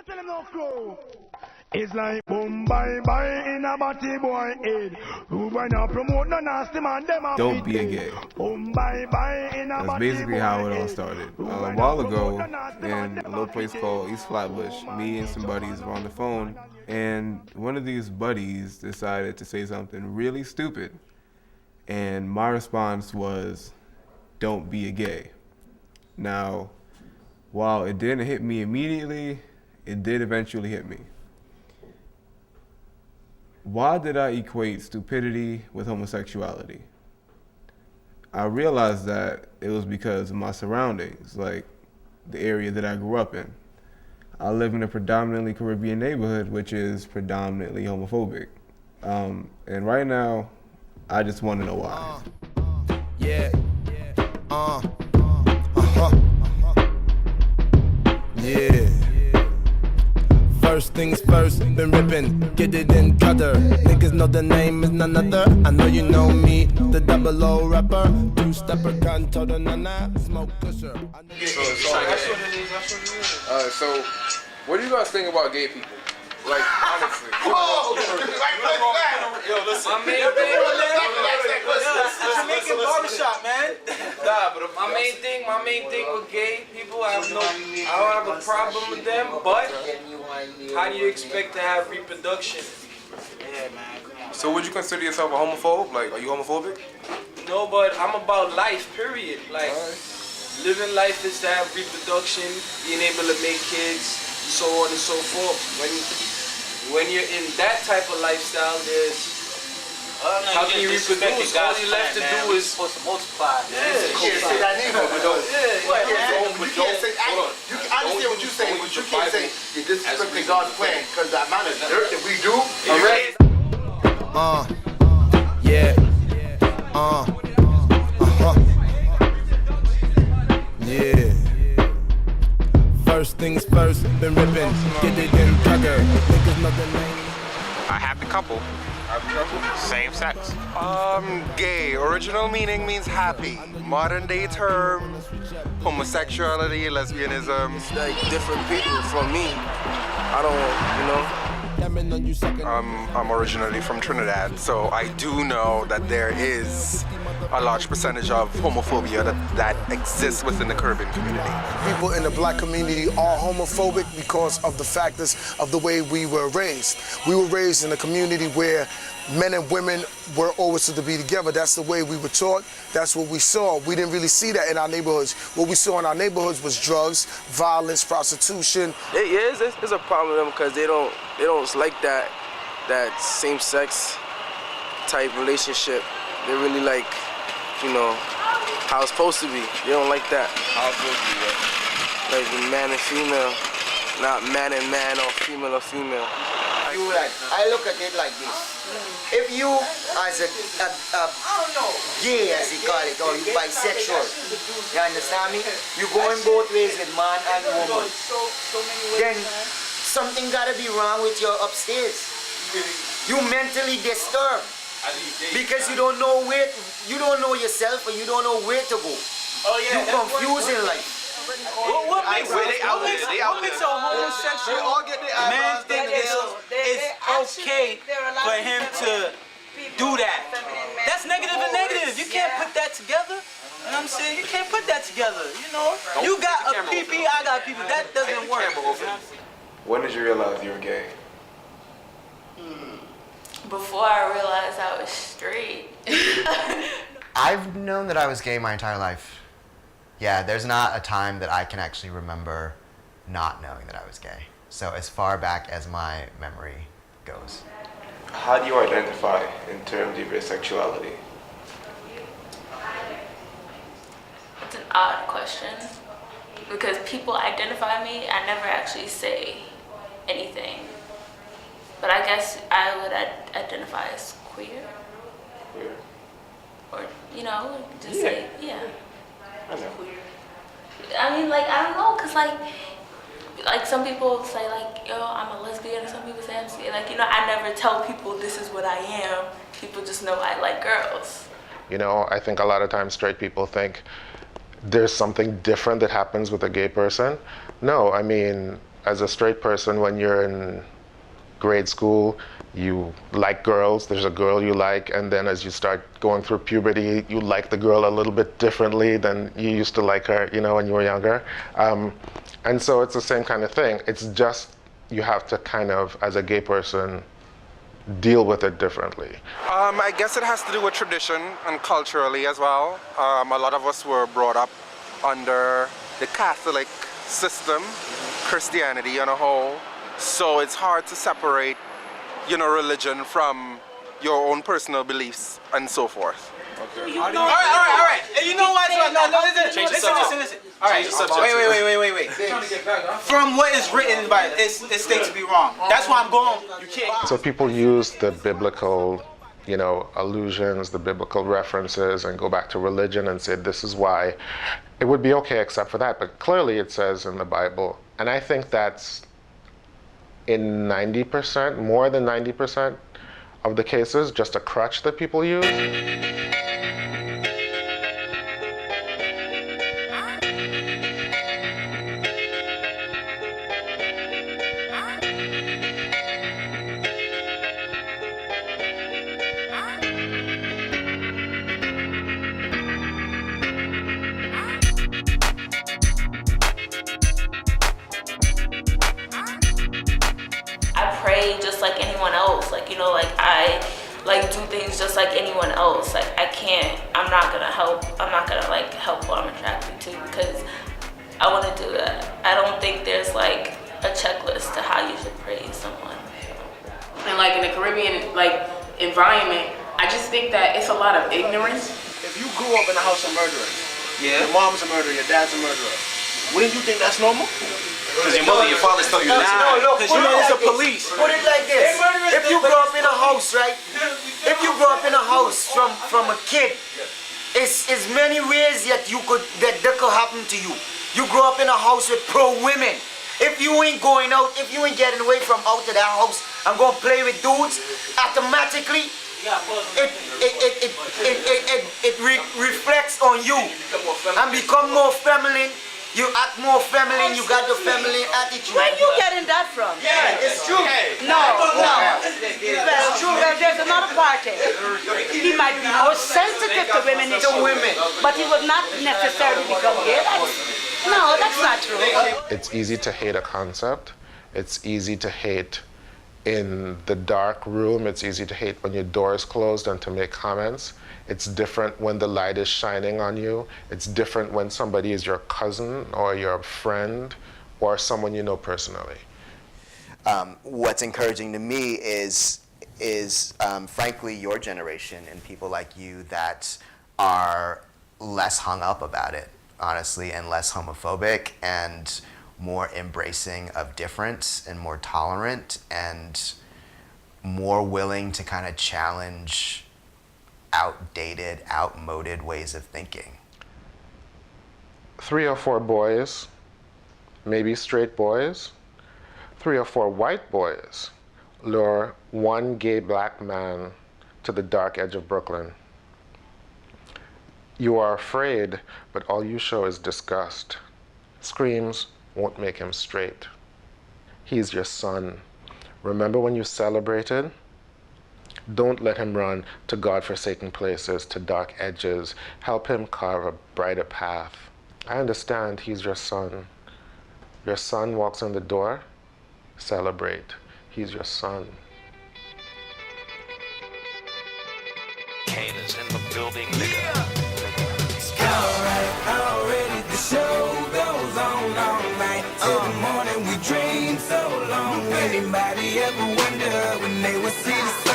tell him no clue. It's like boom bye bye in a body boy head. Who boy now promote no nasty man them a Don't be a gay. Boom bye bye in a That's body basically boy how it all head. started. A while ago, in a little place called East Flatbush, me and some buddies were on the phone, and one of these buddies decided to say something really stupid. And my response was, don't be a gay. Now, while it didn't hit me immediately, it did eventually hit me. Why did I equate stupidity with homosexuality? I realized that it was because of my surroundings, like the area that I grew up in. I live in a predominantly Caribbean neighborhood, which is predominantly homophobic. And right now, I just want to know why. Yeah. Yeah. First things first, been ripping, get it in cutter. Niggas know the name is none other. I know you know me, the double O rapper. Two-stepper, canto the nana, smoke pusher. So, what do you guys think about gay people? Like, honestly. Yo, listen. My main thing, making barbershop, man. Nah, but my main thing with gay people, I don't have a problem with them, but how do you expect to have reproduction? Yeah, man, come on. So would you consider yourself a homophobe? Like, are you homophobic? No, but I'm about life, period. Like, living life is to have reproduction, being able to make kids, so on and so forth. When you're in that type of lifestyle, there's how can you reproduce? All you left to do is supposed to multiply. Yeah. You can't say that neither. Yeah. You can't say. I understand what you're saying, but you can't say you're disrespecting God's plan because the amount of dirt that we do. Yeah. Yeah. First things first, been ripping, get it in cutter. Niggas know the name. A happy couple. Same sex. Gay. Original meaning means happy. Modern day term, homosexuality, lesbianism. It's like different people. From me, I don't, you know. I'm originally from Trinidad, so I do know that there is a large percentage of homophobia that exists within the Caribbean community. People in the black community are homophobic because of the factors of the way we were raised. We were raised in a community where men and women were always to be together. That's the way we were taught. That's what we saw. We didn't really see that in our neighborhoods. What we saw in our neighborhoods was drugs, violence, prostitution. Yeah, it's a problem with them because they don't like that same-sex type relationship. They really like, you know, how it's supposed to be. They don't like that. How it's supposed to be, Like the man and female, not man and man or female. I look at it like this. If you, as a gay, as they call it, or you bisexual, you understand me? You're going both ways with man and woman. Then something gotta be wrong with your upstairs. You mentally disturbed because you don't know yourself, and you don't know where to go. You confused in life. What makes a homosexual man think it's okay for him to do that? That's negative and negative. You can't put that together. You know what I'm saying? You can't put that together, you know? You got a PP, I got people. That doesn't work. When did you realize you were gay? Before I realized I was straight. I've known that I was gay my entire life. Yeah, there's not a time that I can actually remember not knowing that I was gay. So as far back as my memory goes. How do you identify in terms of your sexuality? It's an odd question because people identify me, I never actually say anything. But I guess I would identify as queer. Queer? Or, you know, just Yeah. say, yeah. I know. I mean, like, I don't know, cause like some people say like, yo, I'm a lesbian, or some people say I'm gay. Like, you know, I never tell people this is what I am. People just know I like girls. You know, I think a lot of times straight people think there's something different that happens with a gay person. No, I mean, as a straight person, when you're in grade school, you like girls, there's a girl you like, and then as you start going through puberty, you like the girl a little bit differently than you used to like her, you know, when you were younger. And so it's the same kind of thing. It's just you have to kind of, as a gay person, deal with it differently. I guess it has to do with tradition and culturally as well. A lot of us were brought up under the Catholic system, Christianity on a whole. So it's hard to separate, you know, religion from your own personal beliefs and so forth. Okay. All right. And you know what? Listen. All right. Wait. From what is written in the Bible, it states to be wrong. That's why I'm going. You can't. So people use the biblical, you know, allusions, the biblical references, and go back to religion and say this is why it would be okay except for that. But clearly it says in the Bible, and I think that's in 90%, more than 90% of the cases, just a crutch that people use. Just like anyone else, like, you know, like I like do things just like anyone else. Like I'm not gonna help who I'm attracted to because I want to do that. I don't think there's like a checklist to how you should praise someone. And like in the Caribbean like environment, I just think that it's a lot of ignorance. If you grew up in a house of murderers, yeah, your mom's a murderer, your dad's a murderer, wouldn't you think that's normal? Because your mother, your father stole you. Because you know it's the police. Put it like this. If you grow up in a house, right? If you grow up in a house from a kid, it's many ways that that could happen to you. You grow up in a house with pro-women. If you ain't going out, if you ain't getting away from out of that house and going to play with dudes, automatically it reflects on you and become more feminine. You act more feminine, you got the feminine attitude. Where you getting that from? Yeah, it's true. No. Well, true. Well, there's another party. He might be more sensitive to women, but he would not necessarily become gay. That's not true. It's easy to hate a concept. It's easy to hate in the dark room. It's easy to hate when your door is closed and to make comments. It's different when the light is shining on you. It's different when somebody is your cousin or your friend or someone you know personally. What's encouraging to me is frankly your generation and people like you that are less hung up about it, honestly, and less homophobic and more embracing of difference and more tolerant and more willing to kind of challenge outdated, outmoded ways of thinking. 3 or 4 boys, maybe straight boys, 3 or 4 white boys lure one gay black man to the dark edge of Brooklyn. You are afraid, but all you show is disgust. Screams won't make him straight. He's your son. Remember when you celebrated? Don't let him run to God-forsaken places, to dark edges. Help him carve a brighter path. I understand he's your son. Your son walks in the door, celebrate. He's your son. Haters in the building, nigga. Already the show goes on all night. Till the morning we dream so long. Anybody ever wonder when they would see the